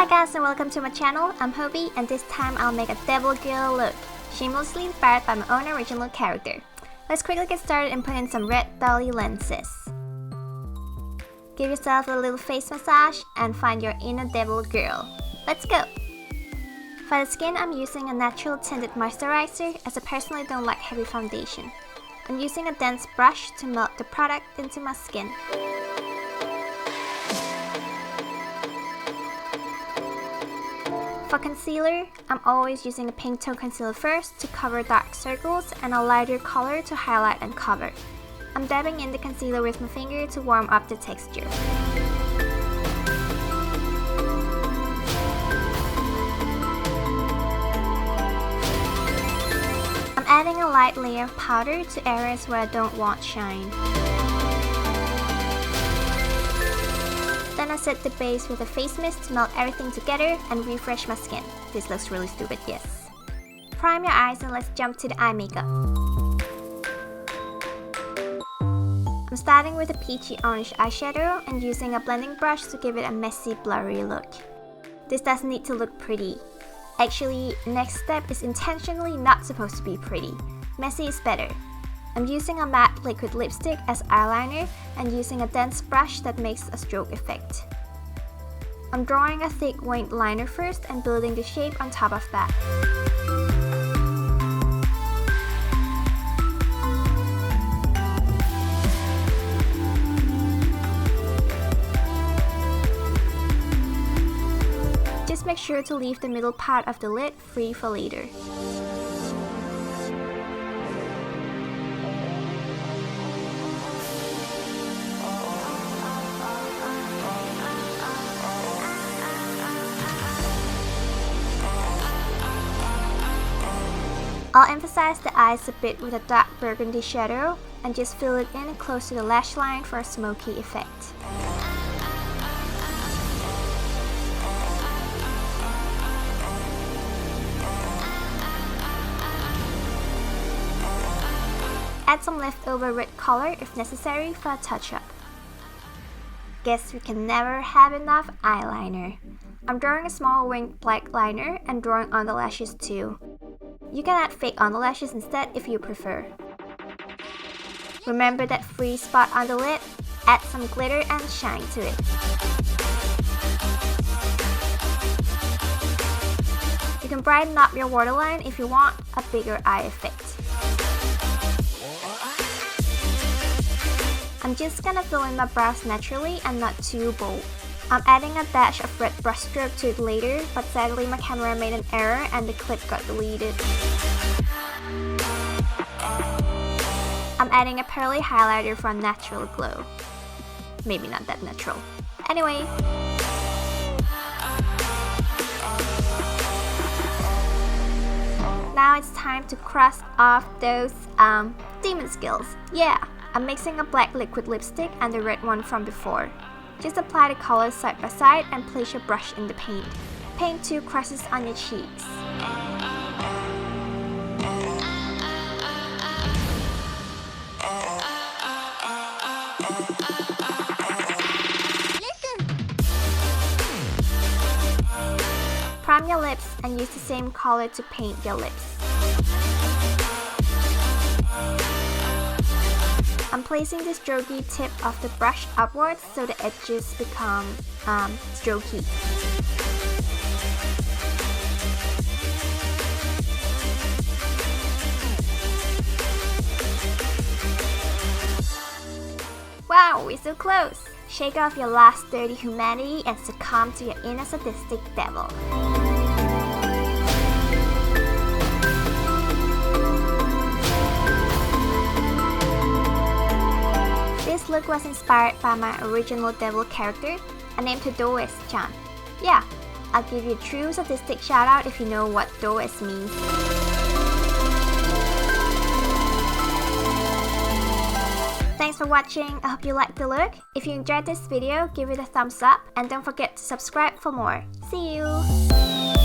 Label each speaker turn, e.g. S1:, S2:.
S1: guys and welcome to my channel. I'm Hopy and this time I'll make a devil girl look, shamelessly inspired by my own original character. Let's quickly get started and put in some red dolly lenses. Give yourself a little face massage and find your inner devil girl. Let's go! For the skin, I'm using a natural tinted moisturizer as I personally don't like heavy foundation. I'm using a dense brush to melt the product into my skin. For concealer, I'm always using a pink tone concealer first to cover dark circles and a lighter color to highlight and cover. I'm dabbing in the concealer with my finger to warm up the texture. I'm adding a light layer of powder to areas where I don't want shine. Then I set the base with a face mist to melt everything together and refresh my skin. This looks really stupid, yes. Prime your eyes and let's jump to the eye makeup. I'm starting with a peachy orange eyeshadow and using a blending brush to give it a messy, blurry look. This doesn't need to look pretty. Actually, next step is intentionally not supposed to be pretty. Messy is better. I'm using a matte liquid lipstick as eyeliner and using a dense brush that makes a stroke effect. I'm drawing a thick winged liner first and building the shape on top of that. Just make sure to leave the middle part of the lid free for later. I'll emphasize the eyes a bit with a dark burgundy shadow and just fill it in close to the lash line for a smoky effect. Add some leftover red color if necessary for a touch-up. Guess we can never have enough eyeliner. I'm drawing a small winged black liner and drawing on the lashes too. You can add fake on the lashes instead if you prefer. Remember that free spot on the lid? Add some glitter and shine to it. You can brighten up your waterline if you want a bigger eye effect. I'm just gonna fill in my brows naturally and not too bold. I'm adding a dash of red brushstroke to it later, but sadly my camera made an error and the clip got deleted. I'm adding a pearly highlighter for a natural glow. Maybe not that natural. Anyway. Now it's time to cross off those demon skills. Yeah, I'm mixing a black liquid lipstick and the red one from before. Just apply the colors side by side and place your brush in the paint. Paint 2 crosses on your cheeks. Prime your lips and use the same color to paint your lips. I'm placing the strokey tip of the brush upwards so the edges become strokey. Wow, we're so close! Shake off your last dirty humanity and succumb to your inner sadistic devil. This look was inspired by my original devil character. I named her Does-chan. Yeah, I'll give you a true sadistic shout out if you know what Does means. Thanks for watching, I hope you liked the look. If you enjoyed this video, give it a thumbs up and don't forget to subscribe for more. See you!